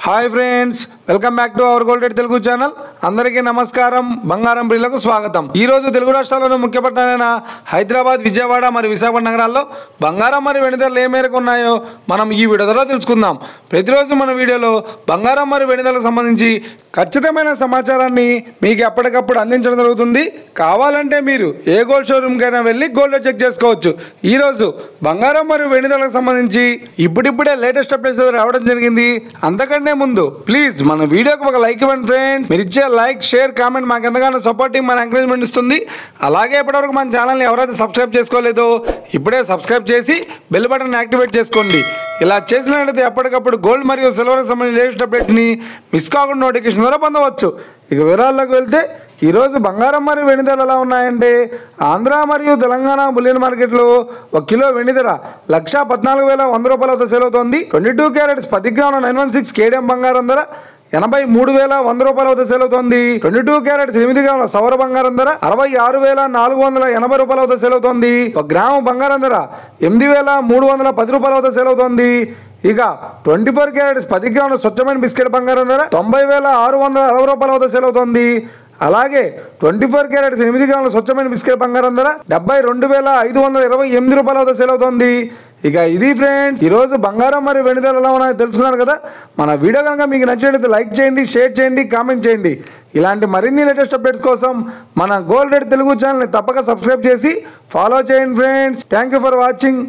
Hi friends, welcome back to our golden Telugu channel. అందరికీ నమస్కారం. బంగారం ప్రియులకు స్వాగతం. ఈ రోజు తెలుగు రాష్ట్రాల్లోని ముఖ్య పట్టణాలైన హైదరాబాద్, విజయవాడ మరియు విశాఖపట్నం నగరాల్లో బంగారం మరియు వెండి ధరలు ఏ మేరకు ఉన్నాయో మనం ఈ వీడియోలో తెలుసుకుందాం. ప్రతిరోజు మన వీడియోలో బంగారం మరియు వెండి ధరలకు సంబంధించి ఖచ్చితమైన సమాచారాన్ని మీకు ఎప్పటికప్పుడు అందించడం జరుగుతుంది. కావాలంటే మీరు ఏ గోల్డ్ షోరూమ్కైనా వెళ్ళి గోల్డ్ చెక్ చేసుకోవచ్చు. ఈరోజు బంగారం మరియు వెండి ధరలకు సంబంధించి ఇప్పుడిప్పుడే లేటెస్ట్ అప్డేట్స్ రావడం జరిగింది. అంతకంటే ముందు ప్లీజ్ మన వీడియోకి ఒక లైక్ ఇవ్వండి ఫ్రెండ్స్. మీరు ఇచ్చే లైక్, షేర్, కామెంట్ మాకు ఎంతగానో సపోర్టింగ్, మన ఎంకరేజ్మెంట్ ఇస్తుంది. అలాగే ఇప్పటివరకు మన ఛానల్ని ఎవరైతే సబ్స్క్రైబ్ చేసుకోలేదో ఇప్పుడే సబ్స్క్రైబ్ చేసి బెల్ బటన్ యాక్టివేట్ చేసుకోండి. ఇలా చేసినట్లయితే ఎప్పటికప్పుడు గోల్డ్ మరియు సిల్వర్కి సంబంధించిన లేటెస్ట్ అప్డేట్స్ని మిస్ కాకుండా నోటిఫికేషన్ ద్వారా పొందవచ్చు. ఇక వివరాల్లోకి వెళ్తే ఈరోజు బంగారం మరియు వెండి ధరలు ఎలా ఉన్నాయంటే, ఆంధ్ర మరియు తెలంగాణ బులియన్ మార్కెట్లో 1 కిలో వెండి ధర 1,14,100 రూపాయలతో సేల్ అవుతోంది. 22 క్యారెట్స్ 10 గ్రాముల 916 కేడిఎం బంగారం ధర 83,100 రూపాయలతో సేల్ అవుతోంది. 22 క్యారెట్స్ 8 గ్రాముల సౌర బంగారం ధర 66,480 రూపాయలతో సేల్ అవుతోంది. 1 గ్రాము బంగారం ధర 8,310 రూపాయలతో సేల్ అవుతోంది. ఇక 24 క్యారెట్స్ 10 గ్రాముల స్వచ్ఛమైన బిస్కెట్ బంగారం ధర 90,660 రూపాయలతో సేల్ అవుతోంది. అలాగే 24 క్యారెట్స్ 8 గ్రాముల స్వచ్ఛమైన బిస్కెట్ బంగారం ధర 72,528 రూపాయలతో సేల్ అవుతోంది. ఇక ఇది ఫ్రెండ్స్, ఈరోజు బంగారం మరియు వెండి ధరలు ఎలా ఉన్నాయో తెలుసుకున్నారు కదా. మన వీడియో కనుక మీకు నచ్చినట్లయితే లైక్ చేయండి, షేర్ చేయండి, కామెంట్ చేయండి. ఇలాంటి మరిన్ని లేటెస్ట్ అప్డేట్స్ కోసం మన గోల్డ్ తెలుగు ఛానల్ని తప్పక సబ్స్క్రైబ్ చేసి ఫాలో చేయండి friends. Thank you for watching.